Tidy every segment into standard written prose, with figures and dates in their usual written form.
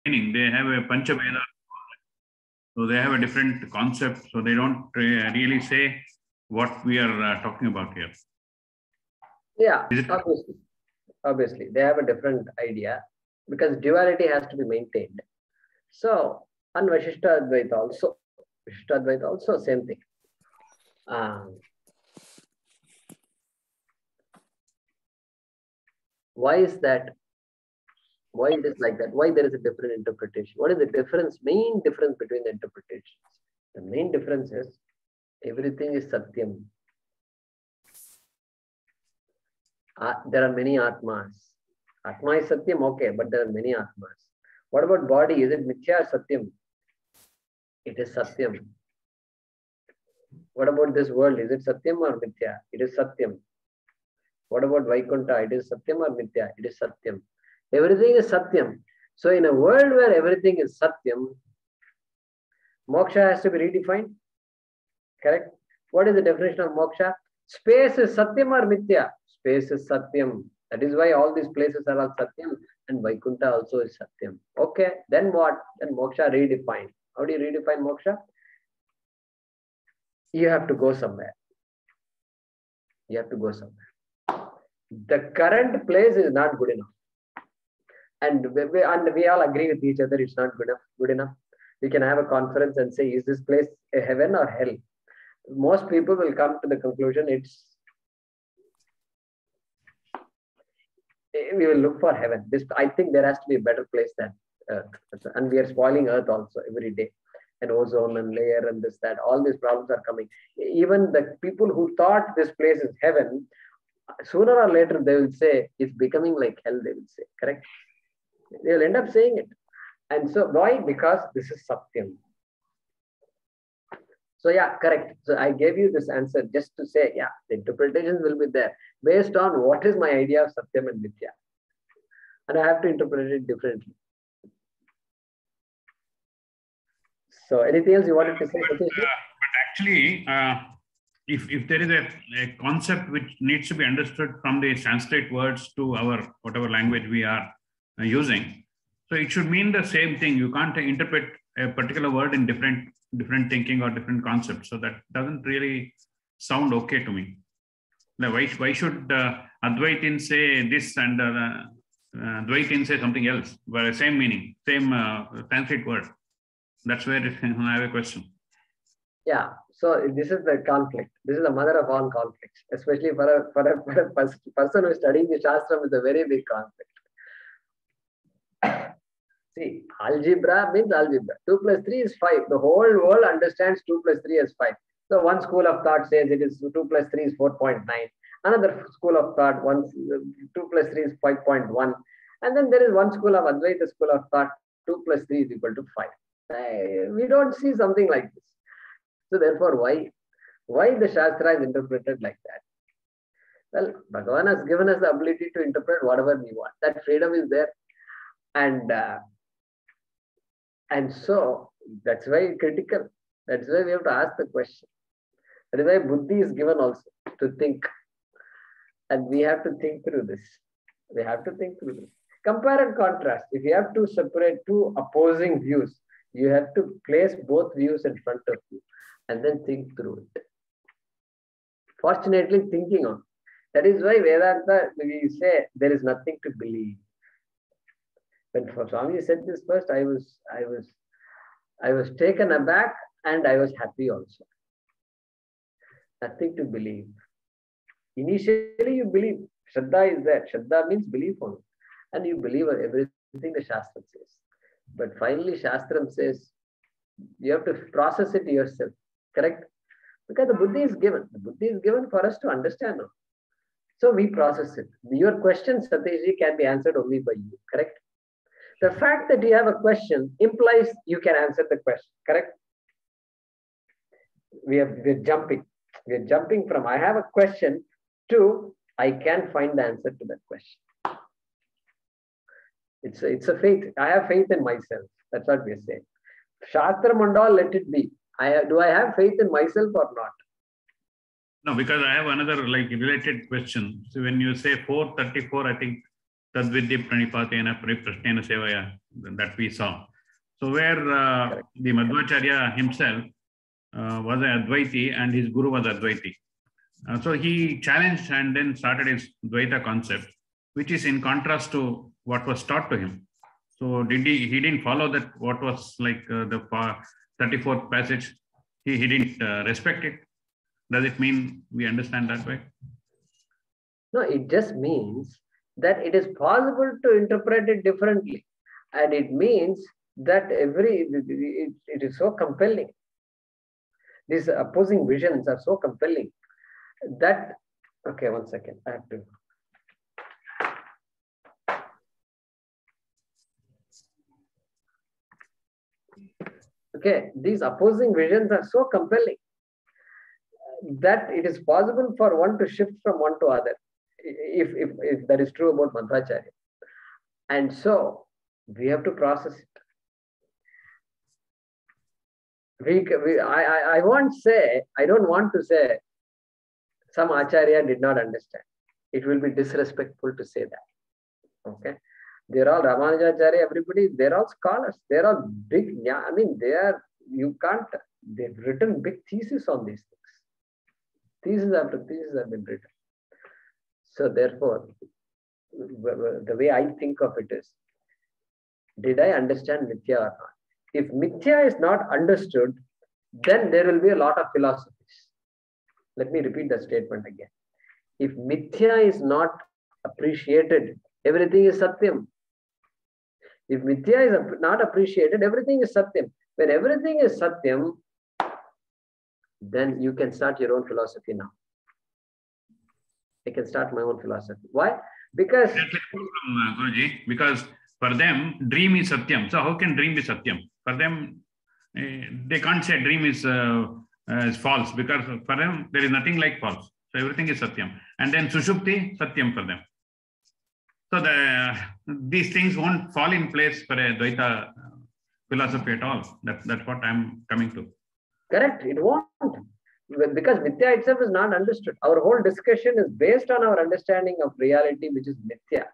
meaning. They have a Panchaveda, so they have a different concept. So they don't really say what we are talking about here. Yeah, obviously, they have a different idea because duality has to be maintained. So, and Vashishta Advaita also same thing. Why is that? Why it is like that? Why there is a different interpretation? What is the difference, main difference between the interpretations? The main difference is everything is Satyam. There are many Atmas. Atma is Satyam, okay, but there are many Atmas. What about body? Is it Mithya or Satyam? It is Satyam. What about this world? Is it Satyam or Mithya? It is Satyam. What about Vaikuntha? It is Satyam or Mithya? It is Satyam. Everything is Satyam. So in a world where everything is Satyam, moksha has to be redefined. Correct? What is the definition of moksha? Space is Satyam or Mithya? Space is Satyam. That is why all these places are all Satyam, and Vaikuntha also is Satyam. Okay, then what? Then moksha redefined. How do you redefine moksha? You have to go somewhere. You have to go somewhere. The current place is not good enough. And we all agree with each other, it's not good enough. We can have a conference and say, is this place a heaven or hell? Most people will come to the conclusion we will look for heaven. I think there has to be a better place than Earth. And we are spoiling Earth also every day. And ozone and layer and this, that, all these problems are coming. Even the people who thought this place is heaven, sooner or later they will say, it's becoming like hell, they will say, correct? They will end up saying it. And so why? Because this is Satyam. So yeah, correct. So I gave you this answer just to say, yeah, the interpretations will be there based on what is my idea of Satyam and Mithya. And I have to interpret it differently. So anything else you wanted to say? But actually, if there is a concept which needs to be understood from the Sanskrit words to our whatever language we are using, so it should mean the same thing. You can't interpret a particular word in different thinking or different concepts. So that doesn't really sound okay to me. Now, why should Advaitin say this and Dvaitin say something else, but the same meaning, same Sanskrit word? That's where I have a question. Yeah, so this is the conflict. This is the mother of all conflicts, especially for a person who is studying the Shastra is a very big conflict. See, algebra means algebra. 2 plus 3 is 5. The whole world understands 2 plus 3 as 5. So one school of thought says it is 2 plus 3 is 4.9. Another school of thought, 2 plus 3 is 5.1. And then there is one school of Advaita school of thought, 2 plus 3 is equal to 5. We don't see something like this. So therefore, why the Shastra is interpreted like that? Well, Bhagavan has given us the ability to interpret whatever we want. That freedom is there. And so that's why critical. That's why we have to ask the question. That is why buddhi is given also to think. And we have to think through this. We have to think through this. Compare and contrast. If you have to separate two opposing views, you have to place both views in front of you and then think through it. Fortunately, thinking on. That is why Vedanta, we say there is nothing to believe. When Swami said this first, I was taken aback and I was happy also. Nothing to believe. Initially, you believe. Shraddha is there. Shraddha means belief only. And you believe everything the Shastra says. But finally, Shastra says you have to process it yourself. Correct? Because the buddhi is given. The buddhi is given for us to understand. So we process it. Your question, Sateshji, can be answered only by you. Correct? The fact that you have a question implies you can answer the question. Correct? We're jumping. We're jumping from I have a question to I can find the answer to that question. It's a faith. I have faith in myself. That's what we're saying. Shastra Mandal, let it be. Do I have faith in myself or not? No, because I have another related question. So when you say 434, I think Tadvidya pranipatena pariprashnena sevaya, that we saw. So where the Madhvacharya himself was an Advaiti and his guru was Advaiti. So he challenged and then started his Dvaita concept, which is in contrast to what was taught to him. So he didn't follow that, what was like the 34th passage. He didn't respect it. Does it mean we understand that way? No, it just means that it is possible to interpret it differently. And it means that it is so compelling. These opposing visions are so compelling that, okay, one second, I have to. Okay, these opposing visions are so compelling that it is possible for one to shift from one to other, if that is true about Madhvacharya. And so we have to process it. I don't want to say some Acharya did not understand. It will be disrespectful to say that. Okay. They're all Ramanujacharya, everybody, they're all scholars. They're all big, I mean, they've written big theses on these things. Thesis after thesis have been written. So therefore, the way I think of it is, did I understand Mithya or not? If Mithya is not understood, then there will be a lot of philosophies. Let me repeat that statement again. If Mithya is not appreciated, everything is Satyam. If Mithya is not appreciated, everything is Satyam. When everything is Satyam, then you can start your own philosophy now. I can start my own philosophy. Why? Because that's a problem, Guruji, because for them, dream is Satyam. So how can dream be Satyam? For them, they can't say dream is false, because for them, there is nothing like false. So everything is Satyam. And then Sushupti, Satyam for them. So these things won't fall in place for a Dvaita philosophy at all. That's what I'm coming to. Correct, it won't. Because Mithya itself is not understood. Our whole discussion is based on our understanding of reality, which is Mithya,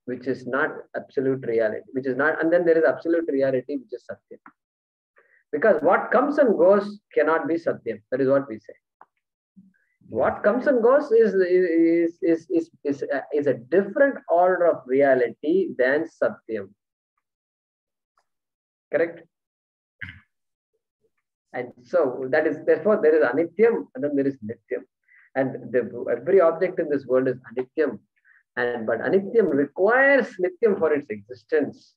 which is not absolute reality, which is not, and then there is absolute reality, which is Satyam. Because what comes and goes cannot be Satyam. That is what we say. What comes and goes is a different order of reality than Satyam. Correct? And so that is, therefore there is Anityam and then there is Nityam. And every object in this world is Anityam. But Anityam requires Nityam for its existence.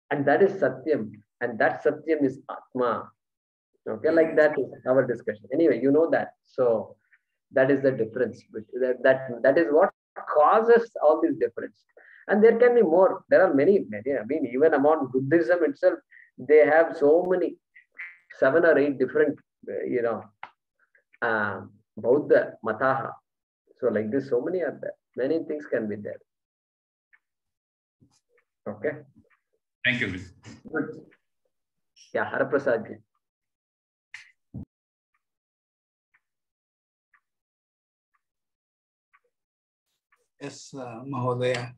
And that is Satyam. And that Satyam is Atma. Okay, like that is our discussion. Anyway, you know that. So that is the difference. That is what causes all these difference. And there can be more. There are many. I mean, even among Buddhism itself, they have so many, 7 or 8 different, Bauddha, Mataha. So like this, so many are there. Many things can be there. Okay. Thank you. Good. Yeah, Haraprasad ji. Yes, Mahodaya.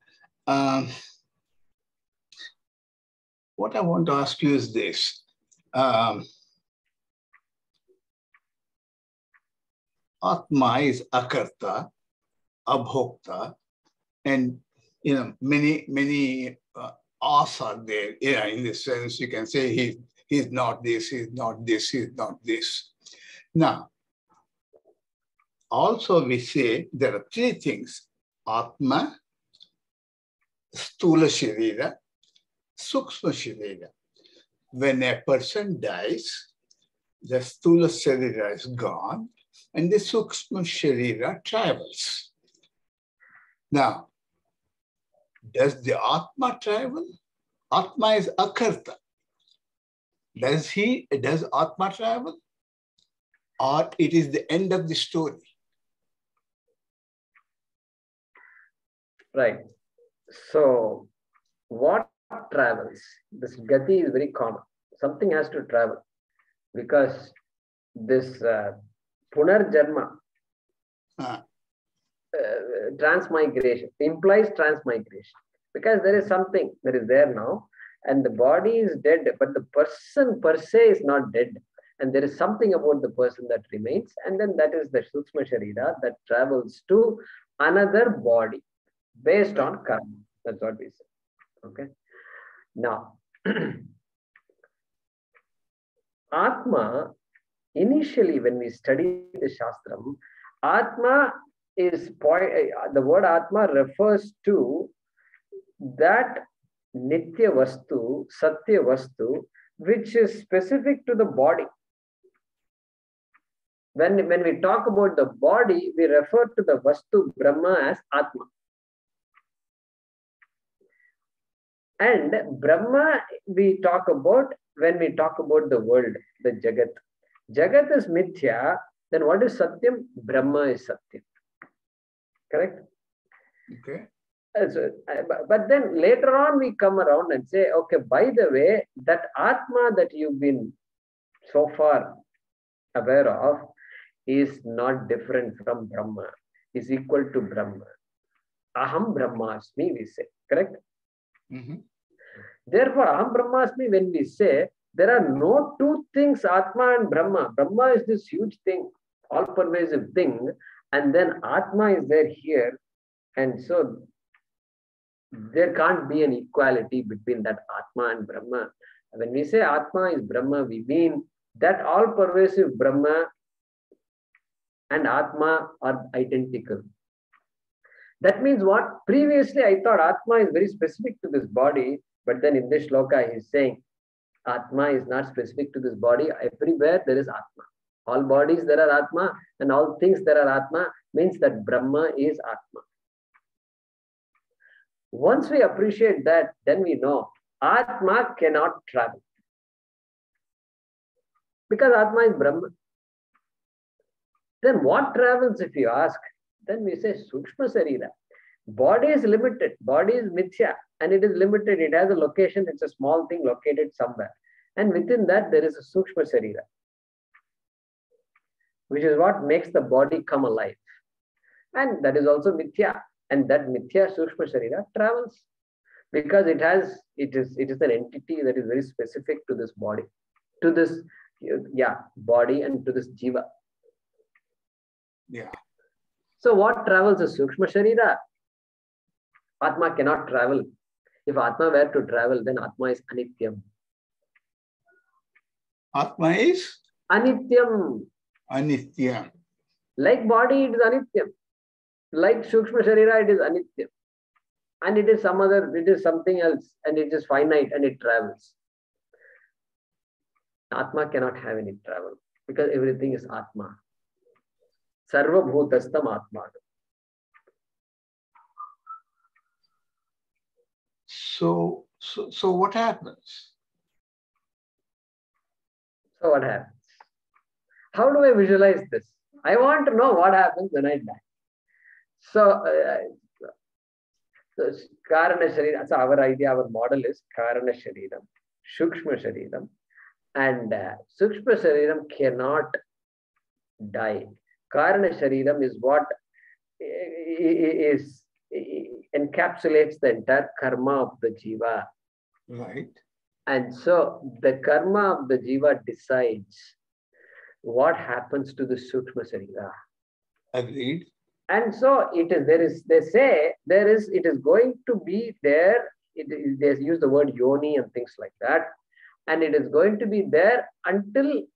What I want to ask you is this. Atma is akarta, abhokta, and many as are there. Yeah, in this sense, you can say he's not this, he's not this, he's not this. Now, also we say there are 3 things: Atma, Stula Sharira, Sukshma Sharira. When a person dies, the Stula Sharira is gone and the Sukshma Sharira travels. Now, does the Atma travel? Atma is akarta. Does Atma travel? Or it is the end of the story? Right. So, what travels? This gati is very common. Something has to travel because this punarjanma, transmigration, implies transmigration, because there is something that is there now, and the body is dead, but the person per se is not dead. And there is something about the person that remains, and then that is the Sukshma Sharira that travels to another body based on karma. That's what we say. Okay. Now, Atma, initially when we study the Shastram, Atma is, the word Atma refers to that Nitya Vastu, Satya Vastu, which is specific to the body. When we talk about the body, we refer to the Vastu Brahma as Atma. And Brahma we talk about when we talk about the world, the Jagat. Jagat is Mithya, then what is Satyam? Brahma is Satyam. Correct? Okay. But then later on we come around and say, okay, by the way, that Atma that you've been so far aware of is not different from Brahma, is equal to Brahma. Aham Brahmasmi, we say. Correct? Mm-hmm. Therefore, Aham Brahmasmi, when we say, there are no two things, Atma and Brahma. Brahma is this huge thing, all-pervasive thing, and then Atma is there here. And so, there can't be an equality between that Atma and Brahma. When we say Atma is Brahma, we mean that all-pervasive Brahma and Atma are identical. That means what? Previously, I thought Atma is very specific to this body, but then in this shloka, he is saying Atma is not specific to this body. Everywhere there is Atma. All bodies there are Atma, and all things there are Atma, means that Brahma is Atma. Once we appreciate that, then we know Atma cannot travel. Because Atma is Brahma. Then what travels if you ask? Then we say Sukshma Sarira. Body is limited. Body is Mithya, and it is limited. It has a location. It's a small thing located somewhere. And within that, there is a Sukshma Sarira, which is what makes the body come alive. And that is also Mithya. And that Mithya Sukshma Sarira travels because it is an entity that is very specific to this body, to this body and to this Jiva. Yeah. So what travels is Sukshma Sharira. Atma cannot travel. If Atma were to travel, then Atma is Anityam. Atma is? Anityam. Anitya. Like body, it is Anityam. Like Sukshma Sharira, it is Anityam. And it is something else, and it is finite, and it travels. Atma cannot have any travel, because everything is Atma. Sarva bhutastam Atma. So what happens? So what happens? How do I visualize this? I want to know what happens when I die. So, Karana Shariram. So our idea, our model is Karana Shariram, Sukshma Shariram, and Sukshma Shariram cannot die. Karana Shariram is what encapsulates the entire karma of the jiva. Right. And so the karma of the jiva decides what happens to the Sukshma Sharira. Agreed. And so it is going to be there. They use the word yoni and things like that. And it is going to be there until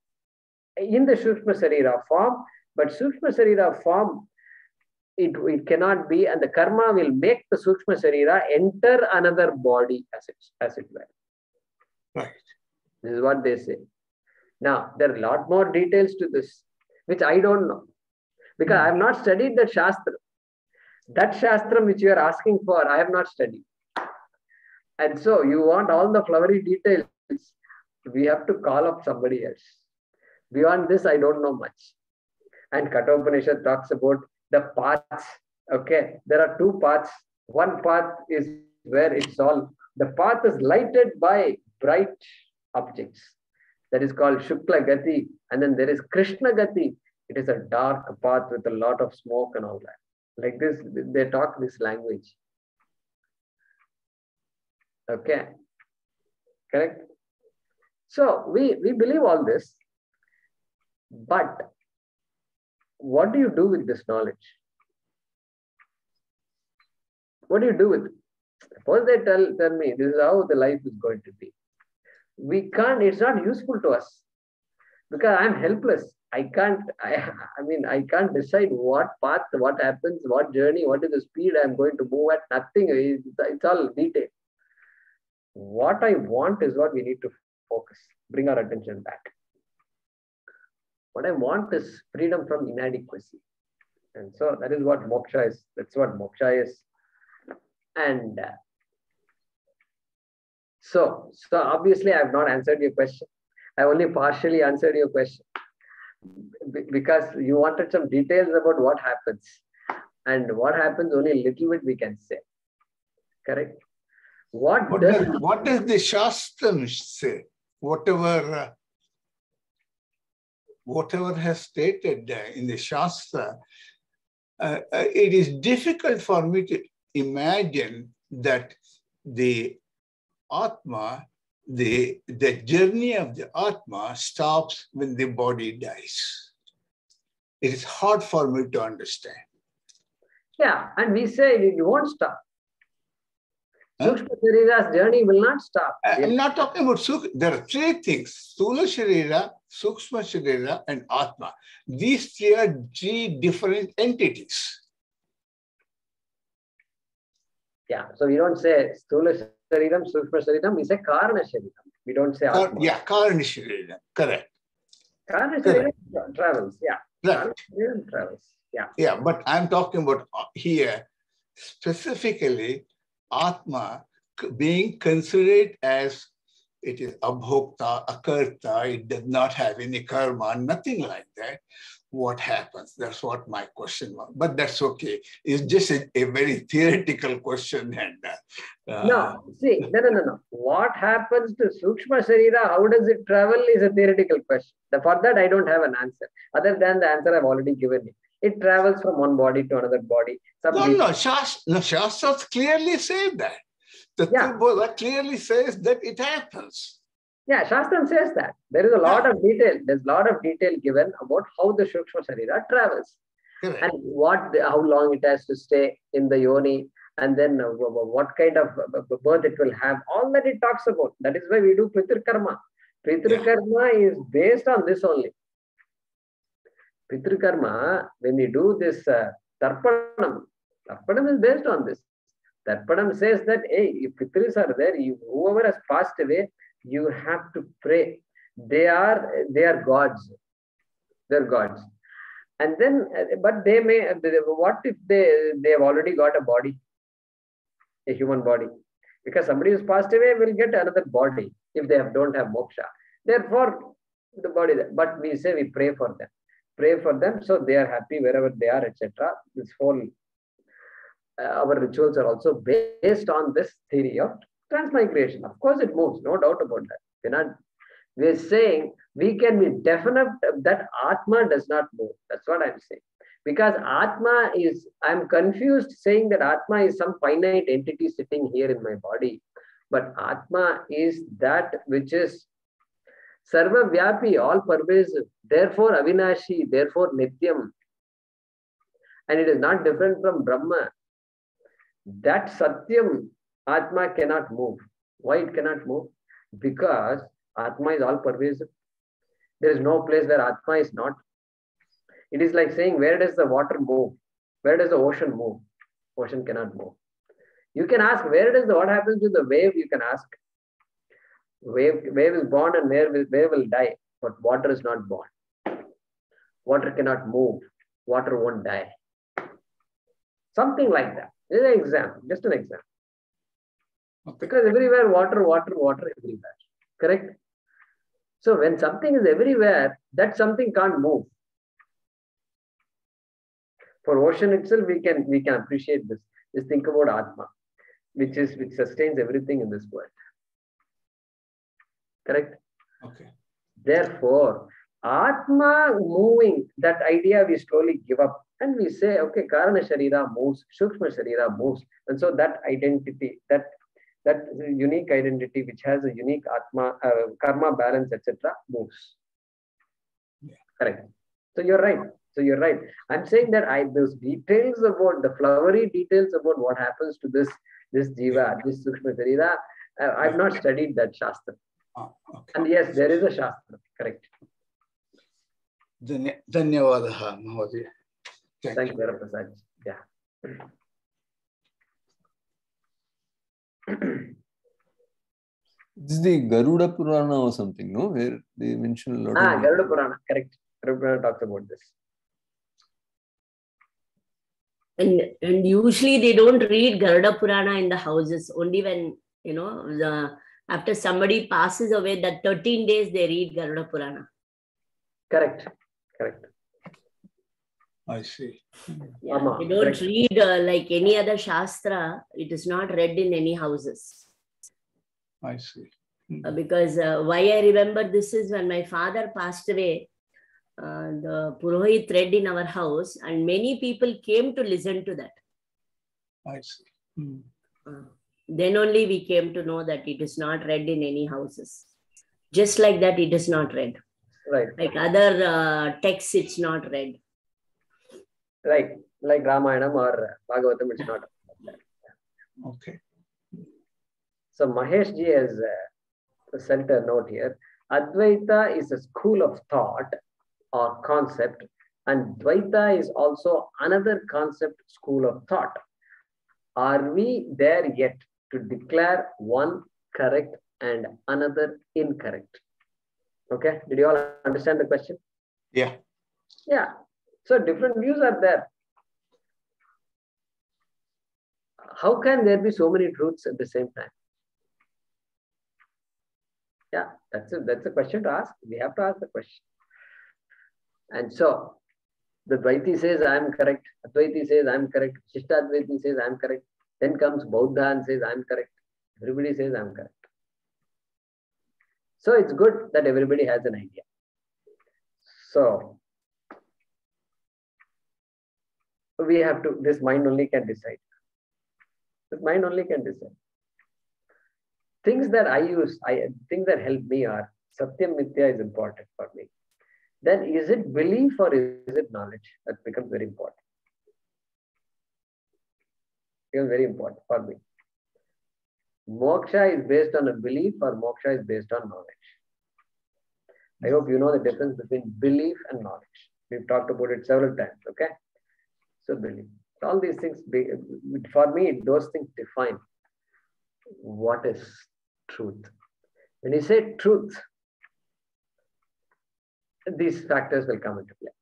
in the Sukshma Sharira form. But Sukshma Sharira form, it cannot be, and the karma will make the Sukshma Sharira enter another body as it were. Right. This is what they say. Now, there are a lot more details to this, which I don't know. Because I have not studied that Shastra. That Shastra which you are asking for, I have not studied. And so you want all the flowery details, we have to call up somebody else. Beyond this, I don't know much. And Kathopanishad talks about the paths. Okay, there are two paths. One path is where it's all, the path is lighted by bright objects. That is called Shukla Gati. And then there is Krishna Gati. It is a dark path with a lot of smoke and all that. Like this, they talk this language. Okay, correct? So we believe all this, but what do you do with this knowledge? What do you do with it? Suppose they tell me this is how the life is going to be. We can't, it's not useful to us because I'm helpless. I can't decide what path, what happens, what journey, what is the speed I'm going to move at, nothing. It's all detail. What I want is what we need to focus, bring our attention back. What I want is freedom from inadequacy. And so that is what moksha is. That's what moksha is. And so obviously I have not answered your question. I only partially answered your question because you wanted some details about what happens. And what happens, only a little bit we can say. Correct? What does the Shastra say? Whatever has stated in the Shastra, it is difficult for me to imagine that the Atma, the journey of the Atma stops when the body dies. It is hard for me to understand. Yeah, and we say it won't stop. Sukshma Sharira's journey will not stop. I'm not talking about Sukha. There are three things: Sthula Sharira, Sukshma Sharira, and Atma. These three are three different entities. Yeah, so we don't say Sthula Shariram, Sukshma Shariram, we say Karana Shariram. We don't say Atma. Yeah, Karana Shariram, correct. Karana Shariram travels, yeah. Right. Karana Shariram travels, yeah. Yeah, but I'm talking about here specifically Atma being considered as it is abhokta, akarta, it does not have any karma, nothing like that. What happens? That's what my question was. But that's okay. It's just a very theoretical question. And no. What happens to Sukshma Sharira? How does it travel is a theoretical question. For that, I don't have an answer. Other than the answer I've already given you. It travels from one body to another body. Shastras clearly say that. The Buddha clearly says that it happens. Yeah, Shastram says that. There is a lot of detail. There's a lot of detail given about how the Sukshma Sharira travels. Correct. And how long it has to stay in the yoni, and then what kind of birth it will have. All that it talks about. That is why we do Pitir Karma. Pitir Karma is based on this only. Pitir Karma, when we do this Tarpanam is based on this. Tarpanam says that, hey, if Pitris are there, whoever has passed away, you have to pray. They are gods. They're gods. And then, but they may, what if they have already got a body, a human body? Because somebody who's passed away will get another body if they don't have moksha. Therefore, the body, but we say we pray for them. Pray for them so they are happy wherever they are, etc. This whole, our rituals are also based on this theory of transmigration. Of course, it moves, no doubt about that. We're saying we can be definite that Atma does not move. That's what I'm saying. Because Atma is, I'm confused saying that Atma is some finite entity sitting here in my body. But Atma is that which is Sarva Vyapi, all pervasive, therefore Avinashi, therefore Nityam. And it is not different from Brahma. That Satyam, Atma cannot move. Why it cannot move? Because Atma is all pervasive. There is no place where Atma is not. It is like saying, where does the water move? Where does the ocean move? Ocean cannot move. You can ask, what happens to the wave? You can ask. Wave is born and wave will die, but water is not born. Water cannot move. Water won't die. Something like that. This is an example, just an example. Okay. Because everywhere, water everywhere. Correct? So when something is everywhere, that something can't move. For ocean itself, we can appreciate this. Just think about Atma, which sustains everything in this world. Correct? Okay. Therefore, Atma moving, that idea we slowly give up And we say, okay, Karana Sharira moves, Sukshma Sharira moves. And so that identity, that unique identity which has a unique Atma, karma balance, etc., moves. Yeah. Correct. So you're right. I'm saying that those details about the flowery details about what happens to this jiva, this Sukshma Sharira, I've not studied that Shastra. Okay. And yes, there is a Shastra. Correct. Dhanyavadaha, Mahodaya. Thank you, Prasad. Yeah. This is the Garuda Purana or something, no? Where they mention a lot of... Garuda Purana, correct. Garuda Purana talks about this. And usually they don't read Garuda Purana in the houses. Only when, after somebody passes away, that 13 days they read Garuda Purana. Correct. I see. Yeah, they don't read like any other Shastra. It is not read in any houses. I see. Because why I remember this is when my father passed away, the Purohit read in our house and many people came to listen to that. I see. Then only we came to know that it is not read in any houses. Just like that, it is not read. Right. Like other texts, it's not read. Right. Like Ramayanam or Bhagavatam, it's not. Okay. So Mahesh ji has sent a note here. Advaita is a school of thought or concept, and Dvaita is also another concept, school of thought. Are we there yet to declare one correct and another incorrect? Okay, did you all understand the question? Yeah. Yeah. So different views are there. How can there be so many truths at the same time? Yeah, that's a question to ask. We have to ask the question. And so the Dvaiti says I am correct, Advaiti says I am correct, Shishtadvaiti says I am correct. Then comes Bauddha and says I am correct. Everybody says I am correct. So it's good that everybody has an idea. So we have to, this mind only can decide. This mind only can decide. Things that I use, things that help me are Satyam Mithya is important for me. Then is it belief or is it knowledge? That becomes very important. Becomes very important for me. Moksha is based on a belief or moksha is based on knowledge. I hope you know the difference between belief and knowledge. We've talked about it several times, okay? So belief. All these things, for me, those things define what is truth. When you say truth, these factors will come into play.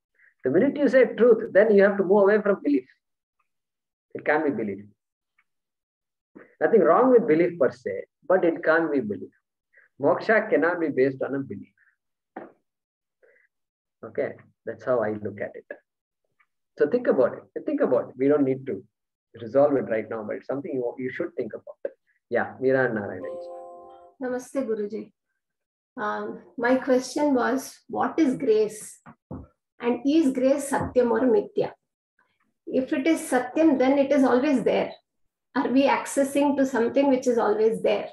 The minute you say truth, then you have to move away from belief. It can't be belief. Nothing wrong with belief per se, but it can't be belief. Moksha cannot be based on a belief. Okay, that's how I look at it. So think about it. Think about it. We don't need to resolve it right now, but it's something you should think about. Yeah, Meera and Narayan. Namaste, Guruji. My question was, what is grace? And is grace Satyam or Mithya? If it is Satyam, then it is always there. Are we accessing to something which is always there?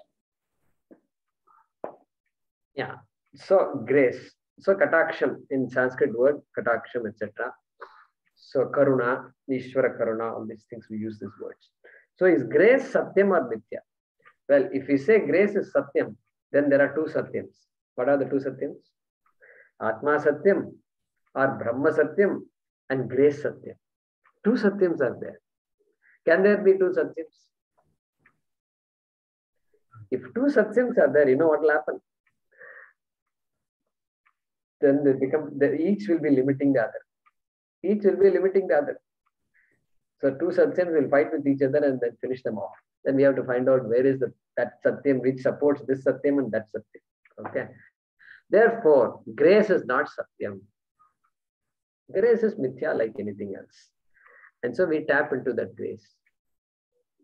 Yeah. So grace. So kataksham in Sanskrit word, kataksham, etc. So karuna, Ishvara karuna, all these things we use these words. So is grace Satyam or Mithya? Well, if we say grace is Satyam, then there are two Satyams. What are the two Satyams? Atma Satyam or Brahma Satyam and Grace Satyam. Two Satyams are there. Can there be two Satyams? If two Satyams are there, you know what will happen? Then they become, each will be limiting the other. Each will be limiting the other. So two Satyams will fight with each other and then finish them off. Then we have to find out where is that Satyam which supports this Satyam and that Satyam. Okay. Therefore, grace is not Satyam. Grace is Mithya like anything else. And so we tap into that grace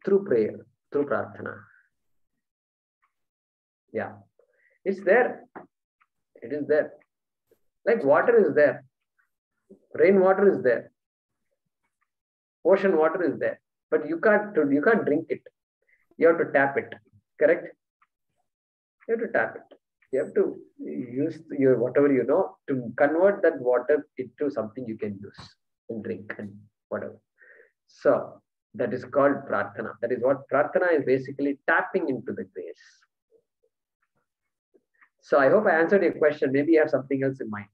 through prayer, through prarthana. Yeah. It's there. It is there. Like water is there. Rainwater is there. Ocean water is there, but you can't drink it. You have to tap it. Correct? You have to tap it. You have to use your whatever you know to convert that water into something you can use and drink and whatever. So that is called prarthana. That is what prarthana is, basically tapping into the grace. So I hope I answered your question. Maybe you have something else in mind.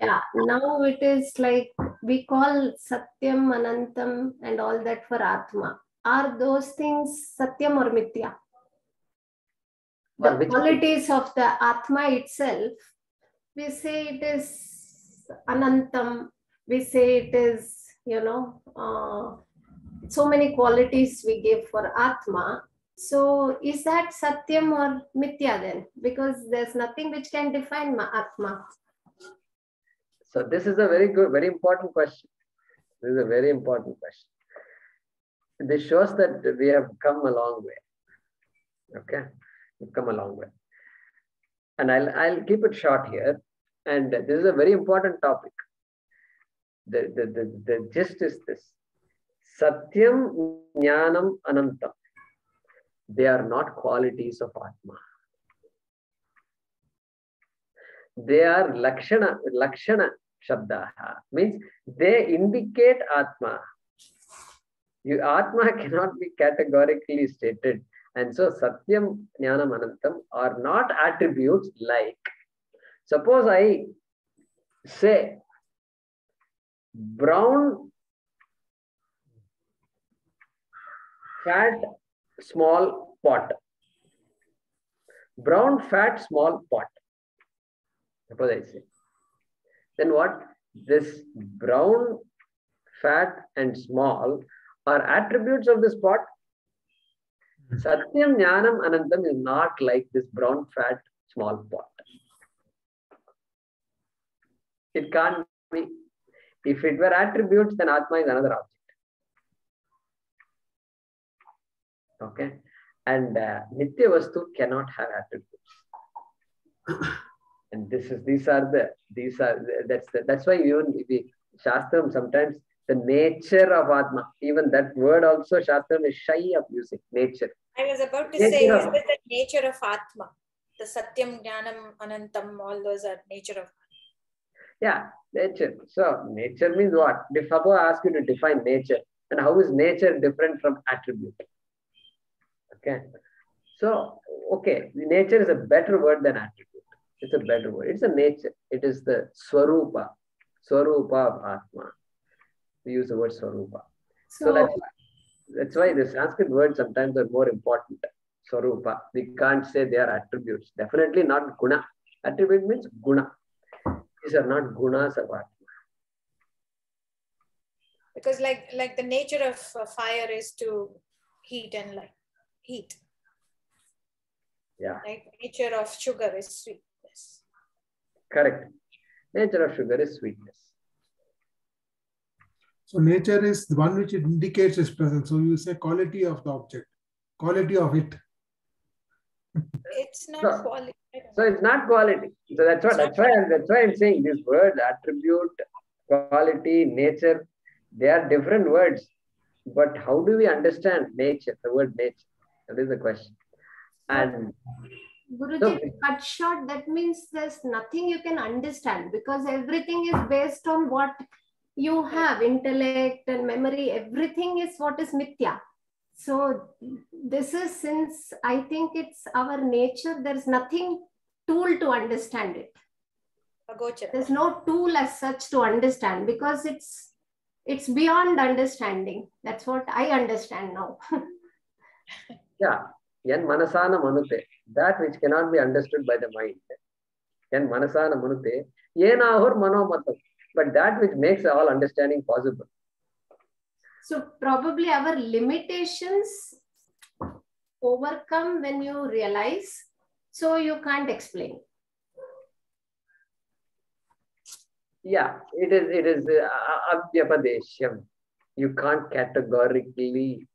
Yeah, now it is like we call Satyam, Anantam and all that for Atma. Are those things Satyam or Mithya? The qualities of the Atma itself, we say it is Anantam, we say it is, so many qualities we give for Atma. So is that Satyam or Mithya then? Because there's nothing which can define Atma. So this is a very good, very important question. This is a very important question. This shows that we have come a long way. Okay, we've come a long way. And I'll keep it short here. And this is a very important topic. The gist is this: Satyam, Jnanam, Anantam. They are not qualities of Atma. They are Lakshana Shabdaha, means they indicate Atma. Atma cannot be categorically stated. And so Satyam, Jnanam, Anantam are not attributes like, suppose I say brown, fat, small pot. Brown, fat, small pot. Suppose I say. Then what? This brown, fat, and small are attributes of this pot. Satyam, Jnanam, Anantam is not like this brown, fat, small pot. It can't be. If it were attributes, then Atma is another object. Okay, and Nitya Vastu cannot have attributes. And that's why even Shastram sometimes the nature of Atma, even that word also Shastram is shy of using, nature. I was about to say, is this the nature of Atma? The Satyam, Jnanam, Anantam, all those are nature of Atma. Yeah, nature. So nature means what? If suppose I ask you to define nature, then how is nature different from attribute? Okay. So, okay, nature is a better word than attribute. It's a better word. It's a nature. It is the Swarupa of Atma. We use the word Swarupa. So that's why the Sanskrit words sometimes are more important. Swarupa. We can't say they are attributes. Definitely not guna. Attribute means guna. These are not gunas of Atma. Because like the nature of fire is to heat and light. Heat. Yeah. Like nature of sugar is sweetness. Correct. Nature of sugar is sweetness. So nature is the one which indicates its presence. So you say quality of the object, quality of it. It's not quality. So it's not quality. So that's why I'm saying these words, attribute, quality, nature, they are different words. But how do we understand nature, the word nature? That is the question. And Guruji, cut short, that means there's nothing you can understand because everything is based on what you have, intellect and memory, everything is what is mithya. So this is, since I think it's our nature, there's nothing tool to understand it. There's no tool as such to understand because it's beyond understanding. That's what I understand now. Yeah. Yan manasana manute, that which cannot be understood by the mind. Yan manasana manute, yenahur manomatam, but that which makes all understanding possible. So probably our limitations overcome when you realize, so you can't explain. Yeah, it is abhyapadeshyam. You can't categorically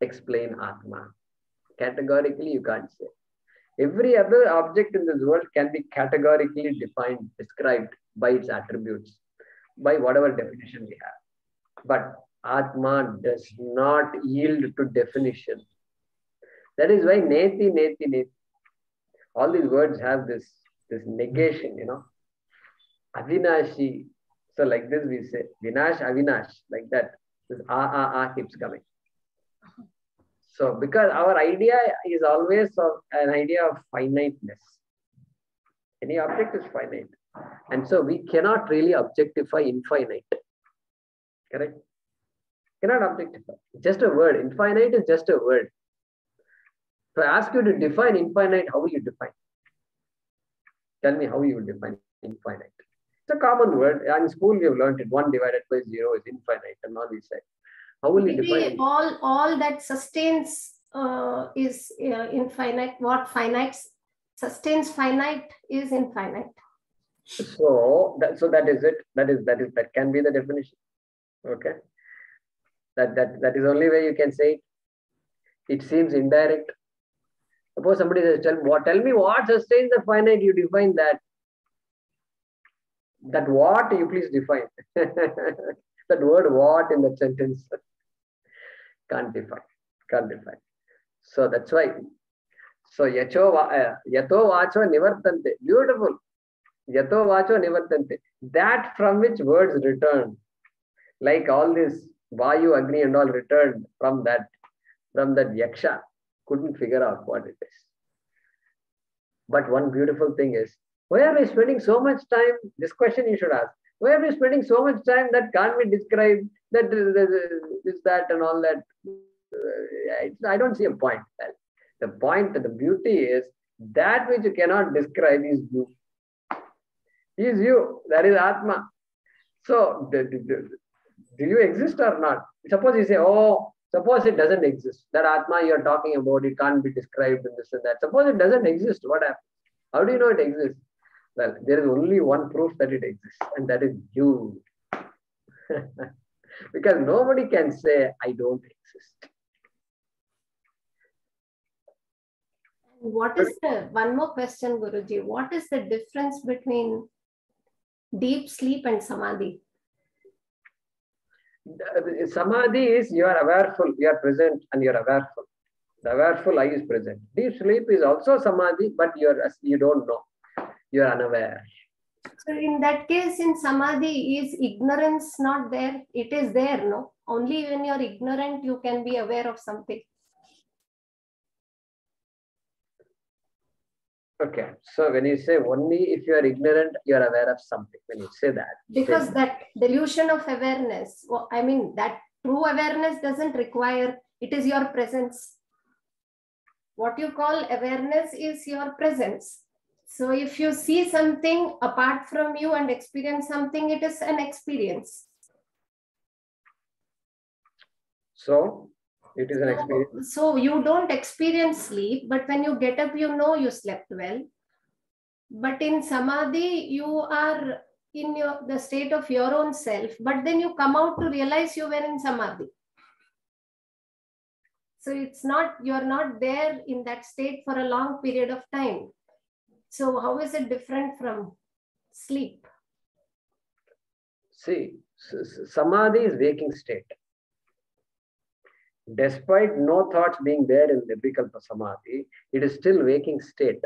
explain Atma. Categorically, you can't say. Every other object in this world can be categorically defined, described by its attributes, by whatever definition we have. But Atma does not yield to definition. That is why neti, neti, neti. All these words have this negation, Avinashi. So like this we say, Vinash, Avinash, like that. This keeps coming. So because our idea is always of an idea of finiteness. Any object is finite. And so we cannot really objectify infinite. Correct? Cannot objectify. Just a word. Infinite is just a word. If I ask you to define infinite, how will you define? Tell me how you will define infinite. It's a common word. In school, we have learned it. 1 divided by 0 is infinite. And all we say. How will you define it? All that sustains is infinite. What finite sustains finite is infinite. So that is it. That can be the definition. Okay. That is the only way you can say it. It seems indirect. Suppose somebody says, tell me what sustains the finite, you define that. That what, you please define. That word what in that sentence. Can't define. So that's why. So yato vacho nivartante. Beautiful. Yato vacho nivartante. That from which words return. Like all this Vayu, Agni and all returned from that yaksha. Couldn't figure out what it is. But one beautiful thing is, why are we spending so much time? This question you should ask. Why are we spending so much time that can't be described? That this, that, and all that. I don't see a point. The point, the beauty is that which you cannot describe is you. Is you. That is Atma. So, do you exist or not? Suppose you say, suppose it doesn't exist. That Atma you're talking about, it can't be described in this and that. Suppose it doesn't exist. What happens? How do you know it exists? Well, there is only one proof that it exists, and that is you. Because nobody can say, I don't exist. What is one more question, Guruji. What is the difference between deep sleep and Samadhi? Samadhi is you are awareful, you are present and you are awareful. The awareful eye is present. Deep sleep is also Samadhi, but you don't know. You are unaware. So in that case, in Samadhi, is ignorance not there? It is there, no? Only when you are ignorant, you can be aware of something. Okay, so when you say only if you are ignorant, you are aware of something. When you say that. Because that delusion of awareness, that true awareness doesn't require, it is your presence. What you call awareness is your presence. So if you see something apart from you and experience something, it is an experience. So it is an experience. So you don't experience sleep, but when you get up, you know you slept well. But in Samadhi, you are in the state of your own self, but then you come out to realize you were in Samadhi. So it's not, you're not there in that state for a long period of time. So how is it different from sleep? See, Samadhi is waking state. Despite no thoughts being there in Nirvikalpa Samadhi, it is still waking state.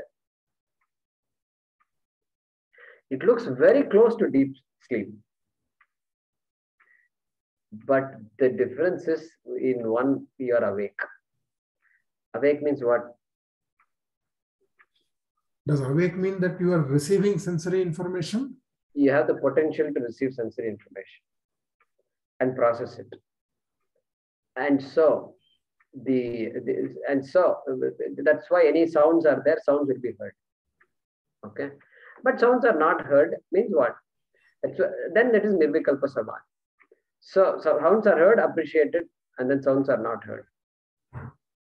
It looks very close to deep sleep. But the difference is in one, you are awake. Awake means what? Does awake mean that you are receiving sensory information? You have the potential to receive sensory information and process it. And so, that's why any sounds are there, sounds will be heard. Okay? But sounds are not heard means what? Then that is Nirvikalpa Samadhi. So sounds are heard, appreciated, and then sounds are not heard.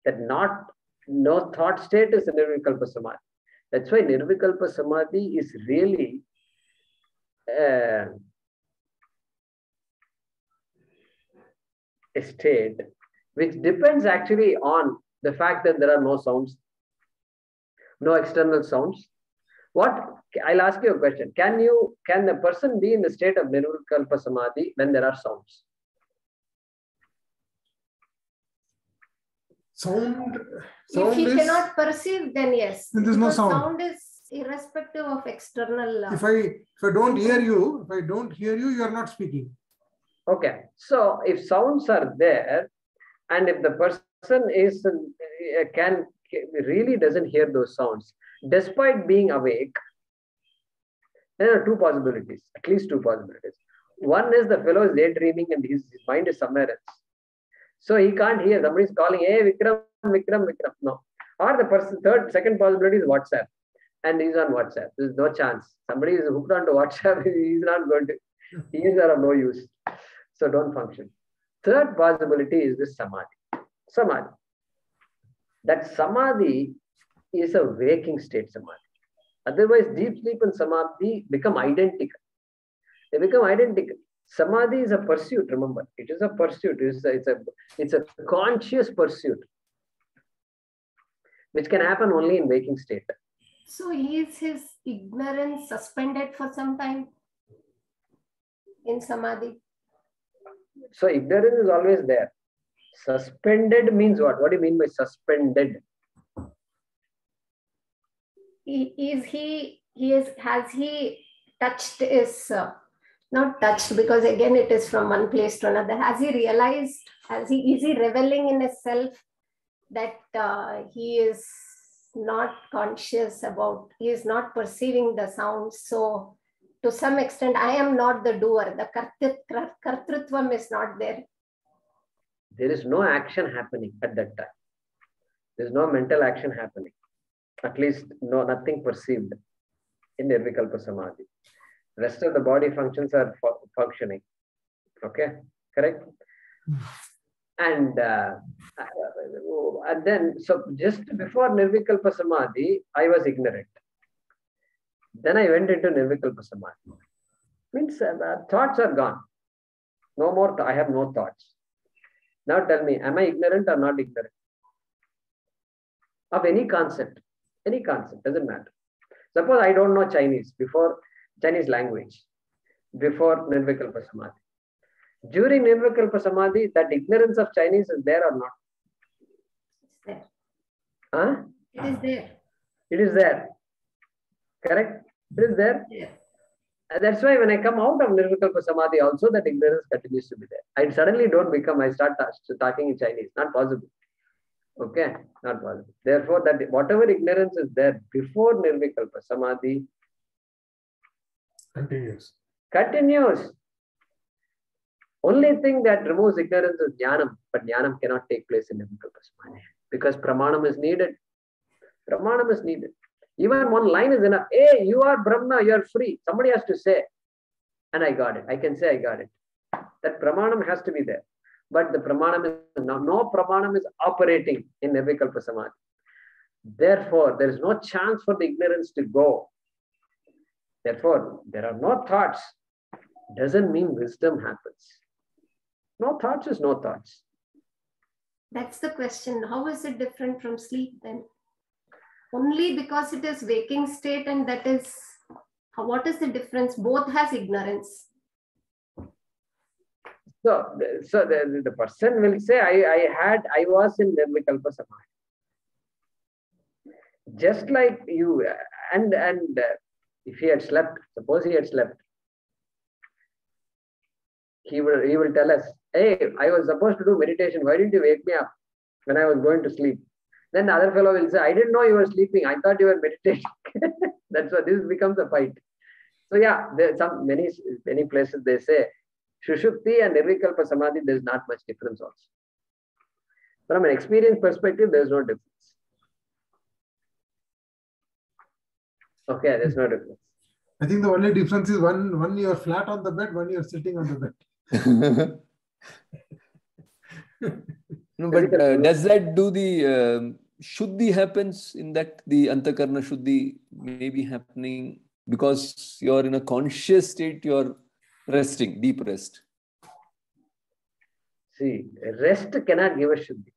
That no thought state is Nirvikalpa Samadhi. That's why Nirvikalpa Samadhi is really a state which depends actually on the fact that there are no sounds, no external sounds. I'll ask you a question. Can the person be in the state of Nirvikalpa Samadhi when there are sounds? Sound If he is, cannot perceive, then yes. then there's no Because sound. sound is irrespective of external. If I don't hear you, you are not speaking. Okay. So if sounds are there, and if the person is really doesn't hear those sounds, despite being awake, there are two possibilities, at least two possibilities. One is the fellow is daydreaming and his mind is somewhere else. So he can't hear. Somebody is calling, hey, Vikram, Vikram, Vikram. No. Or the second possibility is WhatsApp. And he's on WhatsApp. There's no chance. Somebody is hooked onto WhatsApp. He's not going to. Ears are of no use. So don't function. Third possibility is this Samadhi. Samadhi. That Samadhi is a waking state Samadhi. Otherwise, deep sleep and Samadhi become identical. They become identical. Samadhi is a pursuit, remember. It is a pursuit. It's a conscious pursuit, which can happen only in waking state. So is his ignorance suspended for some time in Samadhi? So ignorance is always there. Suspended means what? What do you mean by suspended? Has he touched his, not touched, because again it is from one place to another. Has he realized, is he reveling in himself that he is not conscious about, he is not perceiving the sounds? So to some extent, I am not the doer. The kartrutvam is not there. There is no action happening at that time. There is no mental action happening. At least nothing perceived in Nirvikalpa Samadhi. Rest of the body functions are functioning. Okay, correct? And then, so just before Nirvikalpa Samadhi, I was ignorant. Then I went into Nirvikalpa Samadhi. Means thoughts are gone. No more, I have no thoughts. Now tell me, am I ignorant or not ignorant? Of any concept, doesn't matter. Suppose I don't know Chinese language, before Nirvikalpa Samadhi. During Nirvikalpa Samadhi, that ignorance of Chinese is there or not? It's there. Huh? It is there. It is there. Correct? It is there. Yeah. And that's why when I come out of Nirvikalpa Samadhi also, that ignorance continues to be there. I suddenly don't become, I start talking in Chinese. Not possible. Okay? Not possible. Therefore, that whatever ignorance is there before Nirvikalpa Samadhi continues. Only thing that removes ignorance is jnanam, but jnanam cannot take place in Nirvikalpa Samadhi because pramanam is needed. Pramanam is needed. Even one line is enough. Hey, you are Brahma, you are free. Somebody has to say, and I got it. I can say I got it. That pramanam has to be there. But the pramanam is no pramanam is operating in Nirvikalpa Samadhi. Therefore, there is no chance for the ignorance to go. Therefore, there are no thoughts. Doesn't mean wisdom happens. No thoughts is no thoughts. That's the question. How is it different from sleep then? Only because it is waking state, and that is, what is the difference? Both has ignorance. So the person will say, I was in Nirvikalpa Samadhi. Just like you, and if he had slept, suppose he had slept, he will tell us, hey, I was supposed to do meditation. Why didn't you wake me up when I was going to sleep? Then the other fellow will say, I didn't know you were sleeping. I thought you were meditating. That's why this becomes a fight. So yeah, there are many places they say, Shushupti and Nirvikalpa Samadhi, there's not much difference also. From an experience perspective, there's no difference. Okay, there's no difference. I think the only difference is one you are flat on the bed, one you are sitting on the bed. No, but does that do the Shuddhi happens in that the Antakarna Shuddhi may be happening because you're in a conscious state, you're resting, deep rest? See, rest cannot give a Shuddhi.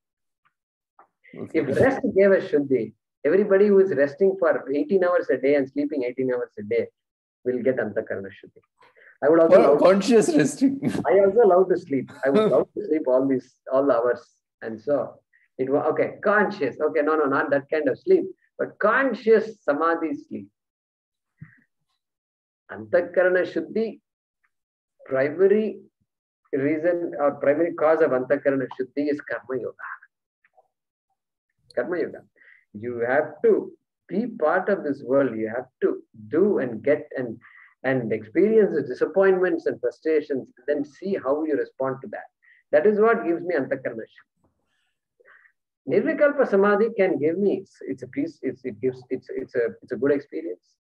Okay. If rest gave a Shuddhi, everybody who is resting for 18 hours a day and sleeping 18 hours a day will get Antakarna Shuddhi. I would also conscious resting. I also love to sleep. I would love to sleep all the hours. And so It was okay, conscious. Okay, no, not that kind of sleep, but conscious samadhi sleep. Antakarana Shuddhi, primary reason or primary cause of Antakarana Shuddhi is Karma Yoga. Karma Yoga. You have to be part of this world. You have to do and get and experience the disappointments and frustrations, and then see how you respond to that. That is what gives me Antakarana Shuddhi. Nirvikalpa Samadhi can give me, it's a peace, it's a good experience.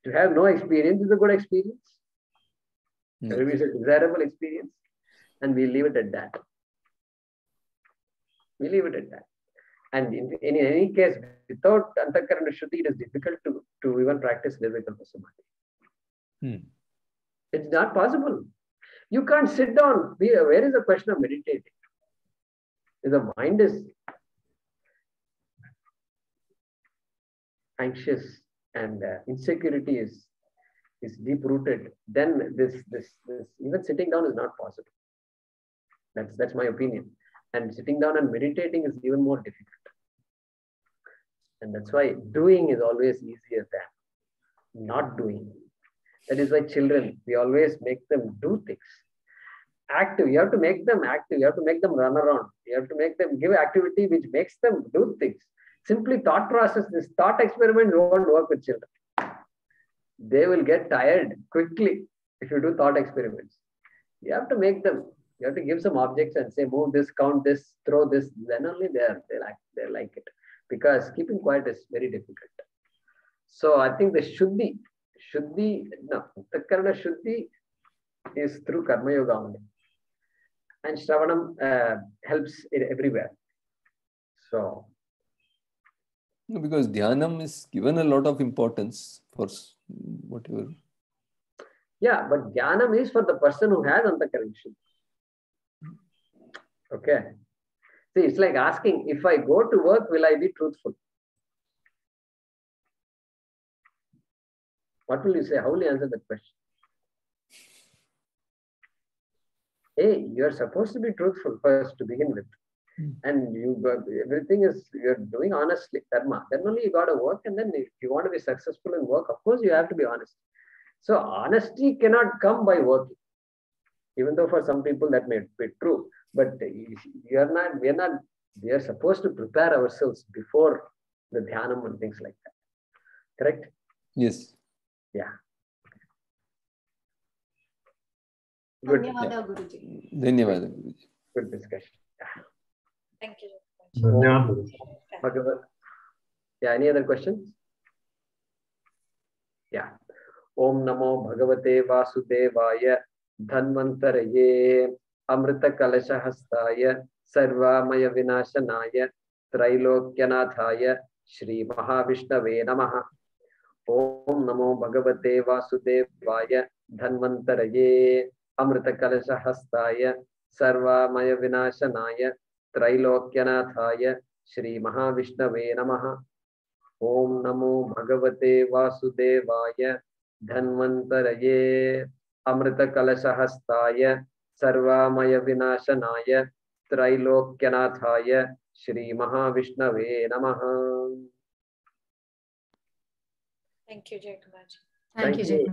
To have no experience is a good experience. Maybe it's a desirable experience. And we leave it at that. We leave it at that. And in any case, without Antakarana Shuddhi, it is difficult to even practice Nirvikalpa Samadhi. It's not possible. You can't sit down. Where is the question of meditating? If the mind is anxious and insecurity is deep rooted, then this even sitting down is not possible. That's my opinion. And sitting down and meditating is even more difficult. And that's why doing is always easier than not doing. That is why children, we always make them do things. Active, you have to make them active. You have to make them run around. You have to make them give activity which makes them do things. Simply thought process, this thought experiment won't work with children. They will get tired quickly if you do thought experiments. You have to make them, you have to give some objects and say, move this, count this, throw this, then only they like it. Because keeping quiet is very difficult. So I think the Shuddhi, Antakarana Shuddhi is through Karma Yoga only. And Shravanam helps it everywhere. So. No, because Dhyanam is given a lot of importance for whatever. Yeah, but Dhyanam is for the person who has Antakarana Shuddhi. Okay. See, it's like asking, if I go to work, will I be truthful? What will you say? How will you answer that question? Hey, you're supposed to be truthful first to begin with. And everything is, you're doing honestly, dharma. Then only you got to work, and then if you want to be successful in work, of course you have to be honest. So honesty cannot come by working. Even though for some people that may be true, but we are supposed to prepare ourselves before the dhyanam and things like that. Correct? Yes. Yeah. Good. Dhanyavada, Guruji. Dhanyavada, Guruji. Good discussion. Yeah. Thank you. Bhagavat. Yeah, any other questions? Yeah. Om Namo Bhagavate Vasudevaya Dhanvantaraye Amrita Kalasha Hastaya Sarvamaya Vinashanaya Trailokyanathaya Shri Mahavishnave Namaha. Om Namo Bhagavate Vasudevaya Dhanvantaraye Amrita Kalasha Hastaya Sarvamaya Vinashanaya Trailokyanathaya Shri Mahavishnave Namaha. Om Namo Bhagavate Vasudevaya Dhanvantaraye Amrita Kalasha Hastaya Sarvamaya Vinashanaya Trailokyanathaya Shri Mahavishnave Namaha. Thank you, Jay Kumar. Thank you, Jay.